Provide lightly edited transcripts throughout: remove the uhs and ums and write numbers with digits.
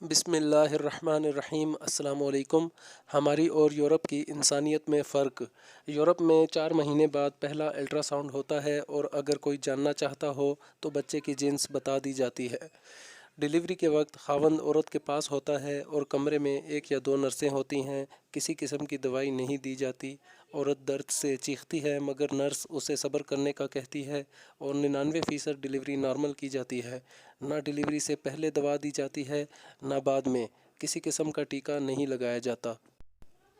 بسم اللہ الرحمن الرحیم۔ السلام علیکم۔ ہماری اور یورپ کی انسانیت میں فرق۔ یورپ میں 4 مہینے بعد پہلا الٹرا ساؤنڈ ہوتا ہے اور اگر کوئی جاننا چاہتا ہو تو بچے کی جنس بتا دی جاتی ہے۔ ڈیلیوری کے وقت خاوند عورت کے پاس ہوتا ہے اور کمرے میں 1 یا 2 نرسیں ہوتی ہیں۔ کسی قسم کی دوائی نہیں دی جاتی۔ عورت درد سے چیختی ہے مگر نرس اسے صبر کرنے کا کہتی ہے اور 99% ڈیلیوری نارمل کی جاتی ہے۔ نہ ڈیلیوری سے پہلے دوا دی جاتی ہے نہ بعد میں۔ کسی قسم کا ٹیکہ نہیں لگایا جاتا۔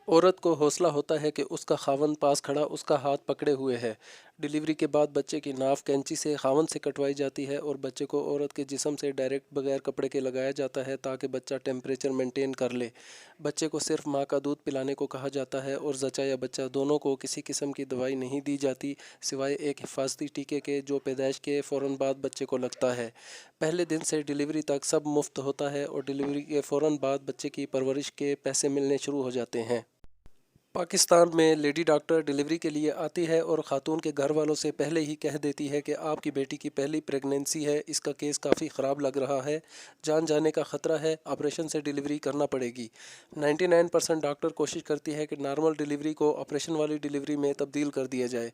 عورت کو حوصلہ ہوتا ہے کہ اس کا خاوند پاس کھڑا اس کا ہاتھ پکڑے ہوئے ہے۔ ڈیلیوری کے بعد بچے کی ناف کینچی سے خاوند سے کٹوائی جاتی ہے اور بچے کو عورت کے جسم سے ڈائریکٹ بغیر کپڑے کے لگایا جاتا ہے تاکہ بچہ ٹیمپریچر مینٹین کر لے۔ بچے کو صرف ماں کا دودھ پلانے کو کہا جاتا ہے اور زچہ یا بچہ دونوں کو کسی قسم کی دوائی نہیں دی جاتی سوائے ایک حفاظتی ٹیکے کے جو پیدائش کے فوراً بعد بچے کو لگتا ہے۔ پہلے دن سے ڈیلیوری تک سب مفت ہوتا ہے اور ڈیلیوری کے فوراً بعد بچے کی پرورش کے پیسے ملنے شروع ہو جاتے ہیں۔ پاکستان میں لیڈی ڈاکٹر ڈیلیوری کے لیے آتی ہے اور خاتون کے گھر والوں سے پہلے ہی کہہ دیتی ہے کہ آپ کی بیٹی کی پہلی پریگنینسی ہے، اس کا کیس کافی خراب لگ رہا ہے، جان جانے کا خطرہ ہے، آپریشن سے ڈیلیوری کرنا پڑے گی۔ 99% ڈاکٹر کوشش کرتی ہے کہ نارمل ڈیلیوری کو آپریشن والی ڈیلیوری میں تبدیل کر دیا جائے۔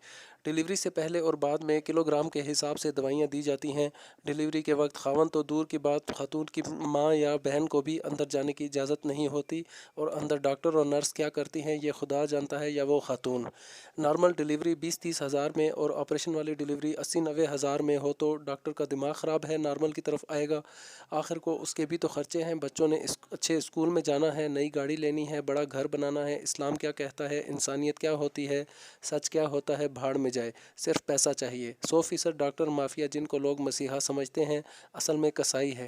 ڈیلیوری سے پہلے اور بعد میں کلو گرام کے حساب سے دوائیاں دی جاتی ہیں۔ ڈیلیوری کے وقت خاوند تو دور کی بات خاتون کی ماں یا بہن کو بھی اندر جانے کی اجازت نہیں ہوتی اور اندر ڈاکٹر اور نرس کیا کرتی ہیں یہ خدا جانتا ہے یا وہ خاتون۔ نارمل ڈیلیوری 20-30 ہزار میں اور آپریشن والی ڈیلیوری 80-90 ہزار میں ہو تو ڈاکٹر کا دماغ خراب ہے، نارمل کی طرف آئے گا۔ آخر کو اس کے بھی تو خرچے ہیں، بچوں نے اچھے اسکول میں جانا ہے، نئی گاڑی لینی ہے، بڑا گھر بنانا ہے۔ اسلام کیا کہتا ہے، انسانیت کیا ہوتی ہے، سچ کیا ہوتا ہے، بھاڑ میں جائے، صرف پیسہ چاہیے۔ 100% ڈاکٹر مافیا جن کو لوگ مسیحا سمجھتے ہیں اصل میں کسائی ہے۔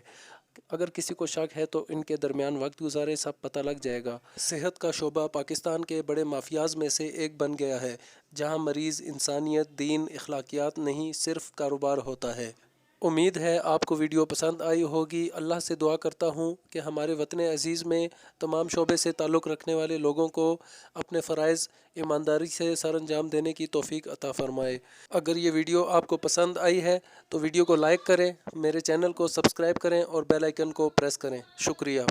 اگر کسی کو شک ہے تو ان کے درمیان وقت گزارے، سب پتہ لگ جائے گا۔ صحت کا شعبہ پاکستان کے بڑے مافیاز میں سے ایک بن گیا ہے جہاں مریض انسانیت، دین، اخلاقیات نہیں صرف کاروبار ہوتا ہے۔ امید ہے آپ کو ویڈیو پسند آئی ہوگی۔ اللہ سے دعا کرتا ہوں کہ ہمارے وطن عزیز میں تمام شعبے سے تعلق رکھنے والے لوگوں کو اپنے فرائض ایمانداری سے سر انجام دینے کی توفیق عطا فرمائے۔ اگر یہ ویڈیو آپ کو پسند آئی ہے تو ویڈیو کو لائک کریں، میرے چینل کو سبسکرائب کریں اور بیل آئیکن کو پریس کریں۔ شکریہ۔